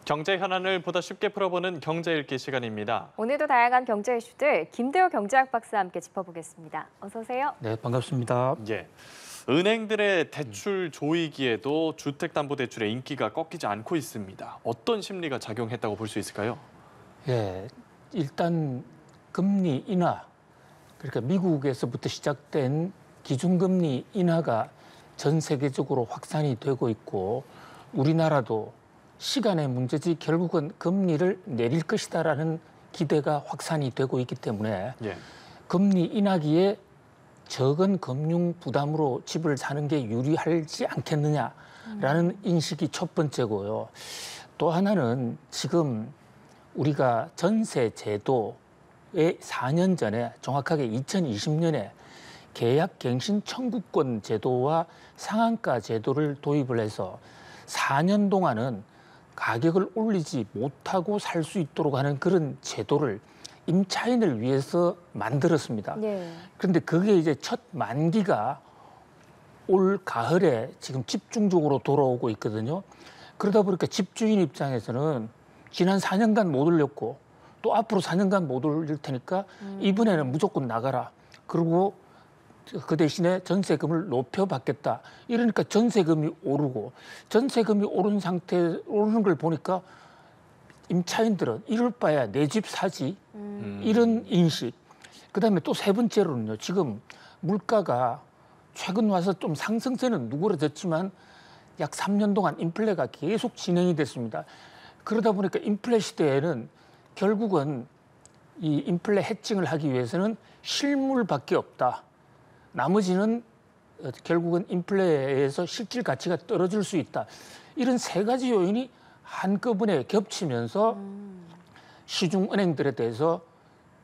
경제 현안을 보다 쉽게 풀어보는 경제 읽기 시간입니다. 오늘도 다양한 경제 이슈들 김대호 경제학 박사와 함께 짚어보겠습니다. 어서 오세요. 네, 반갑습니다. 예. 은행들의 대출 조이기에도 주택담보대출의 인기가 꺾이지 않고 있습니다. 어떤 심리가 작용했다고 볼 수 있을까요? 예, 일단 금리 인하, 그러니까 미국에서부터 시작된 기준금리 인하가 전 세계적으로 확산이 되고 있고 우리나라도 시간의 문제지 결국은 금리를 내릴 것이다라는 기대가 확산이 되고 있기 때문에 예. 금리 인하기에 적은 금융 부담으로 집을 사는 게 유리하지 않겠느냐라는 인식이 첫 번째고요. 또 하나는 지금 우리가 전세 제도에 4년 전에 정확하게 2020년에 계약갱신 청구권 제도와 상한가 제도를 도입을 해서 4년 동안은 가격을 올리지 못하고 살 수 있도록 하는 그런 제도를 임차인을 위해서 만들었습니다. 네. 그런데 그게 이제 첫 만기가 올 가을에 지금 집중적으로 돌아오고 있거든요. 그러다 보니까 집주인 입장에서는 지난 4년간 못 올렸고 또 앞으로 4년간 못 올릴 테니까 이번에는 무조건 나가라. 그리고 그 대신에 전세금을 높여받겠다. 이러니까 전세금이 오르고 전세금이 오르는 걸 보니까 임차인들은 이럴 바야 내 집 사지 이런 인식. 그다음에 또 세 번째로는요. 지금 물가가 최근 와서 좀 상승세는 누그러졌지만 약 3년 동안 인플레가 계속 진행이 됐습니다. 그러다 보니까 인플레 시대에는 결국은 이 인플레 해칭을 하기 위해서는 실물밖에 없다. 나머지는 결국은 인플레에서 실질 가치가 떨어질 수 있다. 이런 세 가지 요인이 한꺼번에 겹치면서 시중은행들에 대해서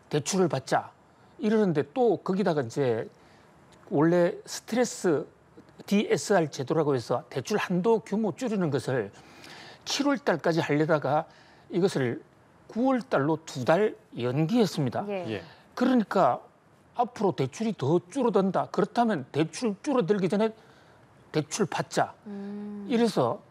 대출을 받자 이러는데 또 거기다가 이제 원래 스트레스 DSR 제도라고 해서 대출 한도 규모 줄이는 것을 7월 달까지 하려다가 이것을 9월 달로 2달 연기했습니다. 예. 예. 그러니까 앞으로 대출이 더 줄어든다. 그렇다면 대출 줄어들기 전에 대출 받자. 이래서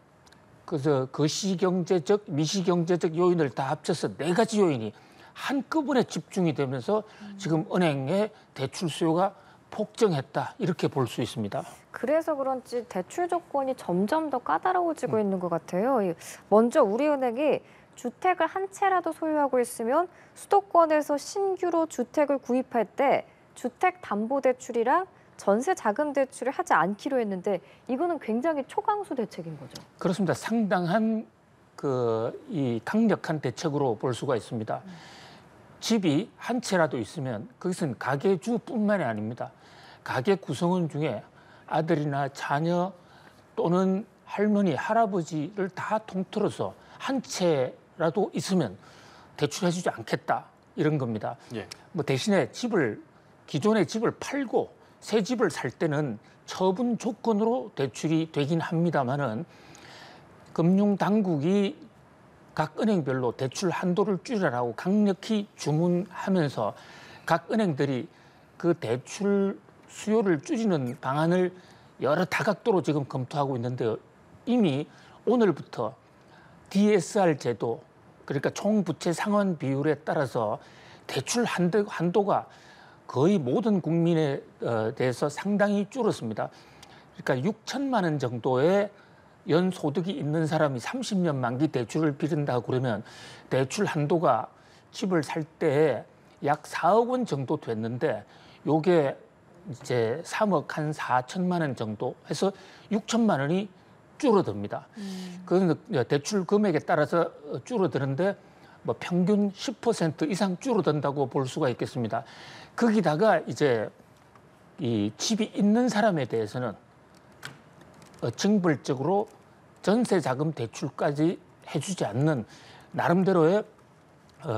그래서 거시경제적, 미시경제적 요인을 다 합쳐서 네 가지 요인이 한꺼번에 집중이 되면서 지금 은행의 대출 수요가 폭증했다. 이렇게 볼 수 있습니다. 그래서 그런지 대출 조건이 점점 더 까다로워지고 있는 것 같아요. 먼저 우리은행이 주택을 한 채라도 소유하고 있으면 수도권에서 신규로 주택을 구입할 때 주택담보대출이랑 전세자금대출을 하지 않기로 했는데 이거는 굉장히 초강수 대책인 거죠. 그렇습니다. 상당한 이 강력한 대책으로 볼 수가 있습니다. 집이 한 채라도 있으면 그것은 가계주뿐만이 아닙니다. 가계 구성원 중에 아들이나 자녀 또는 할머니, 할아버지를 다 통틀어서 한 채라도 있으면 대출해주지 않겠다 이런 겁니다. 예. 뭐 대신에 기존의 집을 팔고 새 집을 살 때는 처분 조건으로 대출이 되긴 합니다만은 금융 당국이 각 은행별로 대출 한도를 줄여라고 강력히 주문하면서 각 은행들이 그 대출 수요를 줄이는 방안을 여러 다각도로 지금 검토하고 있는데요. 이미 오늘부터 DSR 제도, 그러니까 총부채 상환 비율에 따라서 대출 한도가 거의 모든 국민에 대해서 상당히 줄었습니다. 그러니까 6천만 원 정도의 연소득이 있는 사람이 30년 만기 대출을 빌린다고 그러면 대출 한도가 집을 살 때 약 4억 원 정도 됐는데 요게 이제 3억 한 4천만 원 정도 해서 6천만 원이 줄어듭니다. 그건 대출 금액에 따라서 줄어드는데 뭐 평균 10% 이상 줄어든다고 볼 수가 있겠습니다. 거기다가 이제 이 집이 있는 사람에 대해서는 징벌적으로 전세자금 대출까지 해주지 않는 나름대로의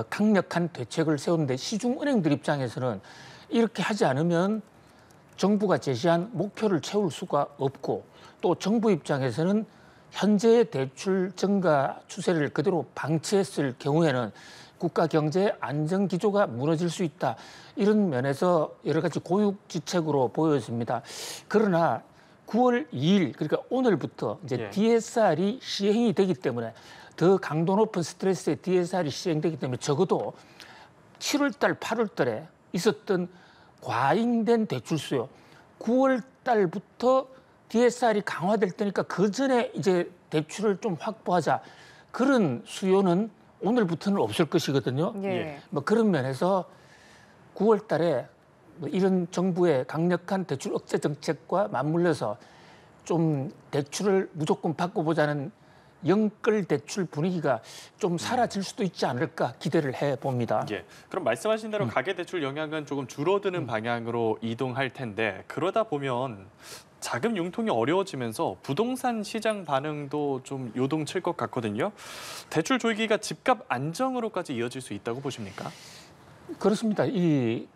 강력한 대책을 세우는데 시중은행들 입장에서는 이렇게 하지 않으면 정부가 제시한 목표를 채울 수가 없고 또 정부 입장에서는 현재의 대출 증가 추세를 그대로 방치했을 경우에는 국가 경제 안정 기조가 무너질 수 있다. 이런 면에서 여러 가지 고육지책으로 보여집니다. 그러나 9월 2일, 그러니까 오늘부터 이제 예. DSR이 시행이 되기 때문에 더 강도 높은 스트레스의 DSR이 시행되기 때문에 적어도 7월 달, 8월 달에 있었던 과잉된 대출 수요, 9월 달부터 DSR이 강화될 때니까 그 전에 이제 대출을 좀 확보하자. 그런 수요는 오늘부터는 없을 것이거든요. 예. 뭐 그런 면에서 9월 달에 뭐 이런 정부의 강력한 대출 억제 정책과 맞물려서 좀 대출을 무조건 바꿔보자는 영끌 대출 분위기가 좀 사라질 수도 있지 않을까 기대를 해봅니다. 예. 그럼 말씀하신 대로 가계대출 영향은 조금 줄어드는 방향으로 이동할 텐데 그러다 보면 자금 융통이 어려워지면서 부동산 시장 반응도 좀 요동칠 것 같거든요. 대출 조이기가 집값 안정으로까지 이어질 수 있다고 보십니까? 그렇습니다. 이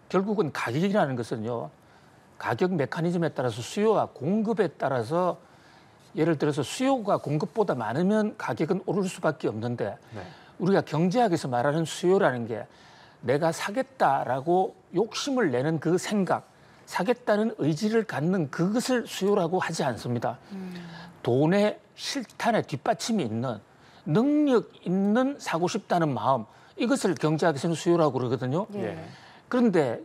결국은 가격이라는 것은요. 가격 메커니즘에 따라서 수요와 공급에 따라서 예를 들어서 수요가 공급보다 많으면 가격은 오를 수밖에 없는데 네. 우리가 경제학에서 말하는 수요라는 게 내가 사겠다라고 욕심을 내는 그 생각, 사겠다는 의지를 갖는 그것을 수요라고 하지 않습니다. 돈의 실탄에 뒷받침이 있는 능력 있는 사고 싶다는 마음, 이것을 경제학에서는 수요라고 그러거든요. 예. 그런데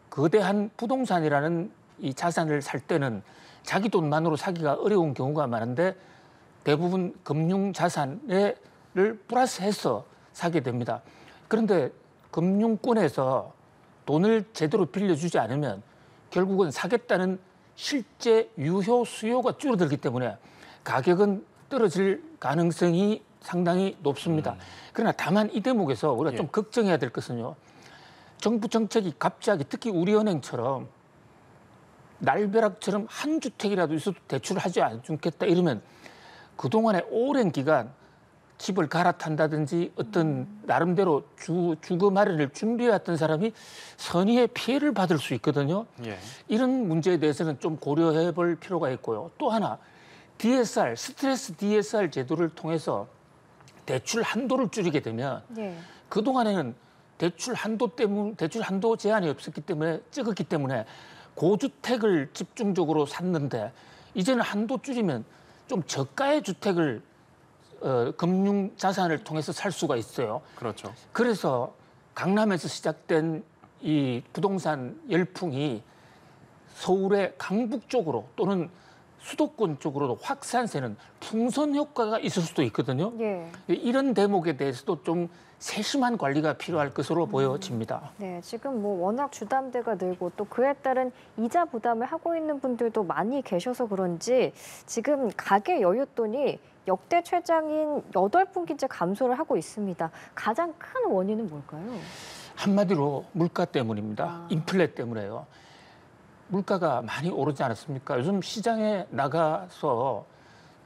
거대한 부동산이라는 이 자산을 살 때는 자기 돈만으로 사기가 어려운 경우가 많은데 대부분 금융 자산을 플러스해서 사게 됩니다. 그런데 금융권에서 돈을 제대로 빌려주지 않으면 결국은 사겠다는 실제 유효 수요가 줄어들기 때문에 가격은 떨어질 가능성이 상당히 높습니다. 그러나 다만 이 대목에서 우리가 좀 걱정해야 될 것은요. 정부 정책이 갑자기 특히 우리은행처럼 날벼락처럼 한 주택이라도 있어도 대출을 하지 않겠다 이러면 그동안에 오랜 기간 집을 갈아탄다든지 어떤 나름대로 주거 마련을 준비해왔던 사람이 선의의 피해를 받을 수 있거든요. 예. 이런 문제에 대해서는 좀 고려해 볼 필요가 있고요. 또 하나 DSR, 스트레스 DSR 제도를 통해서 대출 한도를 줄이게 되면 예. 그동안에는 대출 한도 제한이 없었기 때문에 적었기 때문에 고주택을 집중적으로 샀는데 이제는 한도 줄이면 좀 저가의 주택을 금융 자산을 통해서 살 수가 있어요. 그렇죠. 그래서 강남에서 시작된 이 부동산 열풍이 서울의 강북 쪽으로 또는 수도권 쪽으로도 확산세는 풍선 효과가 있을 수도 있거든요. 예. 이런 대목에 대해서도 좀 세심한 관리가 필요할 것으로 보여집니다. 네, 지금 뭐 워낙 주담대가 늘고 또 그에 따른 이자 부담을 하고 있는 분들도 많이 계셔서 그런지 지금 가계 여윳돈이 역대 최장인 8분기째 감소를 하고 있습니다. 가장 큰 원인은 뭘까요? 한마디로 물가 때문입니다. 아. 인플레 때문에요. 물가가 많이 오르지 않았습니까? 요즘 시장에 나가서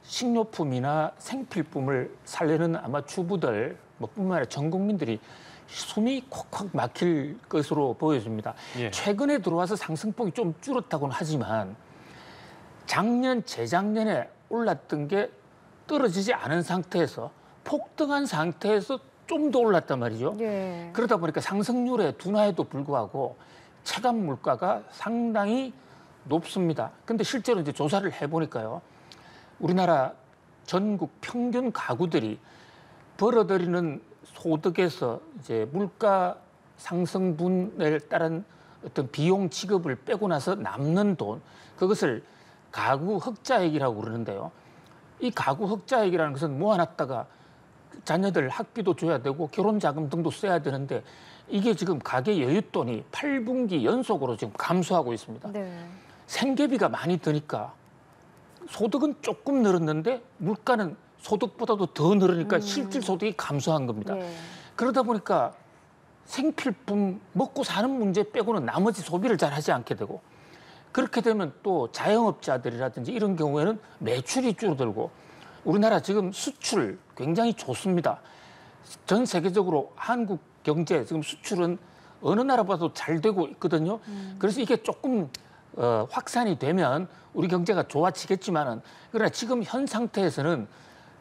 식료품이나 생필품을 사려는 아마 주부들 뿐만 아니라 전 국민들이 숨이 콕콕 막힐 것으로 보여집니다. 예. 최근에 들어와서 상승폭이 좀 줄었다고는 하지만 작년, 재작년에 올랐던 게 떨어지지 않은 상태에서 폭등한 상태에서 좀 더 올랐단 말이죠. 예. 그러다 보니까 상승률의 둔화에도 불구하고 체감 물가가 상당히 높습니다. 근데 실제로 이제 조사를 해보니까요. 우리나라 전국 평균 가구들이 벌어들이는 소득에서 이제 물가 상승분에 따른 어떤 비용 지급을 빼고 나서 남는 돈, 그것을 가구 흑자액이라고 그러는데요. 이 가구 흑자액이라는 것은 모아놨다가 자녀들 학비도 줘야 되고 결혼 자금 등도 써야 되는데 이게 지금 가계 여윳돈이 8분기 연속으로 지금 감소하고 있습니다. 네. 생계비가 많이 드니까 소득은 조금 늘었는데 물가는 소득보다도 더 늘으니까 실질 소득이 감소한 겁니다. 예. 그러다 보니까 생필품 먹고 사는 문제 빼고는 나머지 소비를 잘 하지 않게 되고 그렇게 되면 또 자영업자들이라든지 이런 경우에는 매출이 줄어들고 우리나라 지금 수출 굉장히 좋습니다. 전 세계적으로 한국 경제 지금 수출은 어느 나라보다도 잘 되고 있거든요. 그래서 이게 조금 확산이 되면 우리 경제가 좋아지겠지만은 그러나 지금 현 상태에서는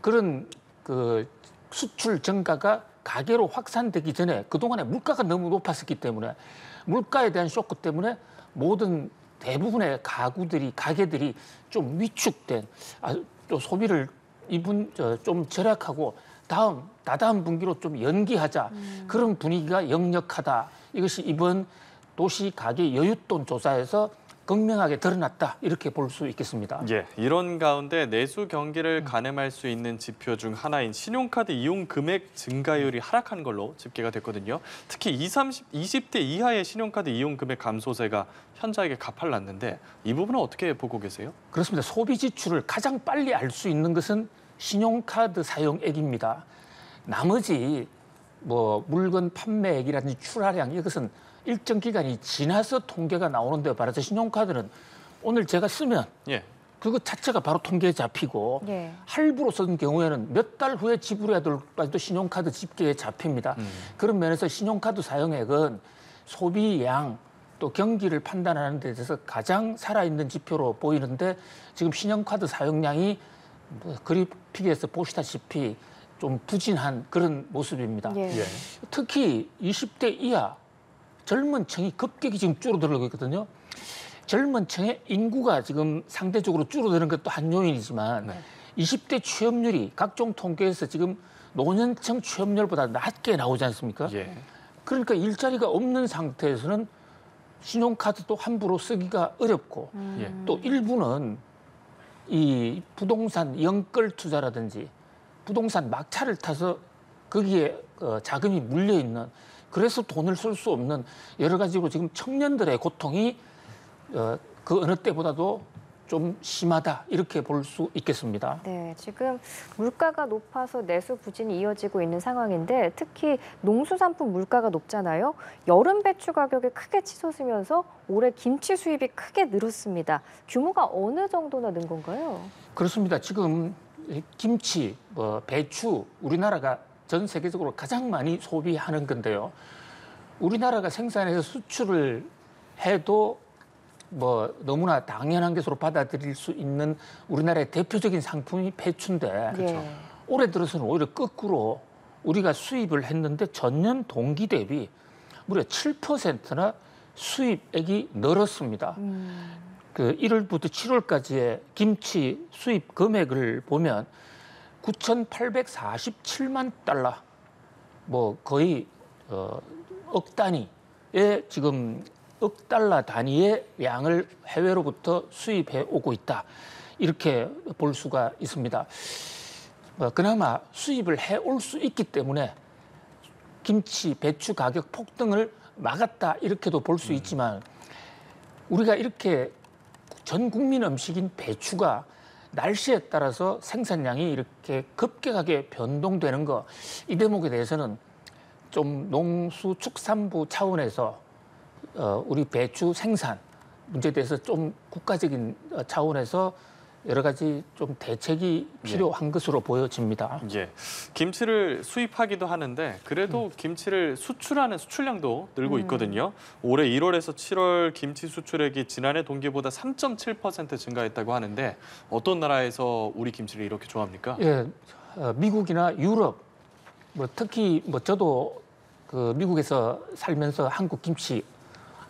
그런 그 수출 증가가 가계로 확산되기 전에 그동안에 물가가 너무 높았었기 때문에 물가에 대한 쇼크 때문에 모든 대부분의 가게들이 좀 위축된 또 소비를 좀 절약하고 다다음 분기로 좀 연기하자. 그런 분위기가 역력하다. 이것이 이번 도시가계 여윳돈 조사에서 극명하게 드러났다. 이렇게 볼 수 있겠습니다. 예, 이런 가운데 내수 경기를 가늠할 수 있는 지표 중 하나인 신용카드 이용 금액 증가율이 하락한 걸로 집계가 됐거든요. 특히 20대 이하의 신용카드 이용 금액 감소세가 현저하게 가팔랐는데 이 부분은 어떻게 보고 계세요? 그렇습니다. 소비 지출을 가장 빨리 알 수 있는 것은 신용카드 사용액입니다. 나머지 뭐 물건 판매액이라든지 출하량 이것은 일정 기간이 지나서 통계가 나오는데 말해서 신용카드는 오늘 제가 쓰면 예, 그거 자체가 바로 통계에 잡히고 예. 할부로 쓴 경우에는 몇 달 후에 지불해야 될 것까지도 신용카드 집계에 잡힙니다. 그런 면에서 신용카드 사용액은 소비량 또 경기를 판단하는 데 있어서 가장 살아있는 지표로 보이는데 지금 신용카드 사용량이 그래픽에서 보시다시피 좀 부진한 그런 모습입니다. 예. 예. 특히 20대 이하 젊은 층이 급격히 지금 줄어들고 있거든요. 젊은 층의 인구가 지금 상대적으로 줄어드는 것도 한 요인이지만 20대 취업률이 각종 통계에서 지금 노년층 취업률보다 낮게 나오지 않습니까? 예. 그러니까 일자리가 없는 상태에서는 신용카드도 함부로 쓰기가 어렵고 예. 또 일부는 이 부동산 연끌 투자라든지 부동산 막차를 타서 거기에 자금이 물려 있는 그래서 돈을 쓸 수 없는 여러 가지로 지금 청년들의 고통이 그 어느 때보다도 좀 심하다 이렇게 볼 수 있겠습니다. 네, 지금 물가가 높아서 내수 부진이 이어지고 있는 상황인데 특히 농수산품 물가가 높잖아요. 여름 배추 가격이 크게 치솟으면서 올해 김치 수입이 크게 늘었습니다. 규모가 어느 정도나 는 건가요? 그렇습니다. 지금 김치, 배추 우리나라가 전 세계적으로 가장 많이 소비하는 건데요. 우리나라가 생산해서 수출을 해도 뭐 너무나 당연한 것으로 받아들일 수 있는 우리나라의 대표적인 상품이 배추인데 예. 올해 들어서는 오히려 거꾸로 우리가 수입을 했는데 전년 동기 대비 무려 7%나 수입액이 늘었습니다. 그 1월부터 7월까지의 김치 수입 금액을 보면 9,847만 달러, 뭐 거의 억 단위의 지금 억 달러 단위의 양을 해외로부터 수입해 오고 있다. 이렇게 볼 수가 있습니다. 그나마 수입을 해올 수 있기 때문에 김치, 배추 가격 폭등을 막았다. 이렇게도 볼 수 있지만 우리가 이렇게 전 국민 음식인 배추가 날씨에 따라서 생산량이 이렇게 급격하게 변동되는 거, 이 대목에 대해서는 좀 농수축산부 차원에서 우리 배추 생산 문제에 대해서 좀 국가적인 차원에서 여러 가지 좀 대책이 필요한 것으로 보여집니다. 예, 김치를 수입하기도 하는데 그래도 김치를 수출하는 수출량도 늘고 있거든요. 올해 1월에서 7월 김치 수출액이 지난해 동기보다 3.7% 증가했다고 하는데 어떤 나라에서 우리 김치를 이렇게 좋아합니까? 예, 미국이나 유럽, 뭐 특히 뭐 저도 그 미국에서 살면서 한국 김치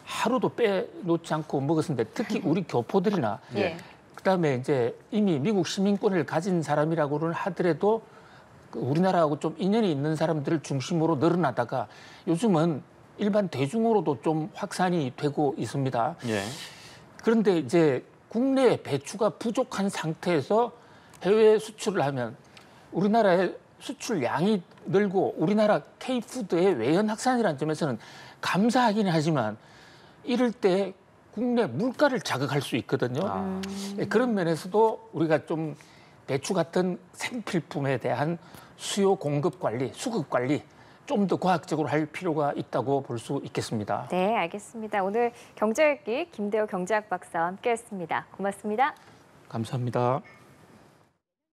하루도 빼놓지 않고 먹었는데 특히 우리 교포들이나 예. 그다음에 이제 이미 미국 시민권을 가진 사람이라고는 하더라도 우리나라하고 좀 인연이 있는 사람들을 중심으로 늘어나다가 요즘은 일반 대중으로도 좀 확산이 되고 있습니다. 예. 그런데 이제 국내 배추가 부족한 상태에서 해외 수출을 하면 우리나라의 수출량이 늘고 우리나라 K푸드의 외연 확산이라는 점에서는 감사하긴 하지만 이럴 때 국내 물가를 자극할 수 있거든요. 그런 면에서도 우리가 좀 배추 같은 생필품에 대한 수요 공급 관리, 수급 관리 좀 더 과학적으로 할 필요가 있다고 볼 수 있겠습니다. 네, 알겠습니다. 오늘 경제읽기 김대호 경제학 박사와 함께했습니다. 고맙습니다. 감사합니다.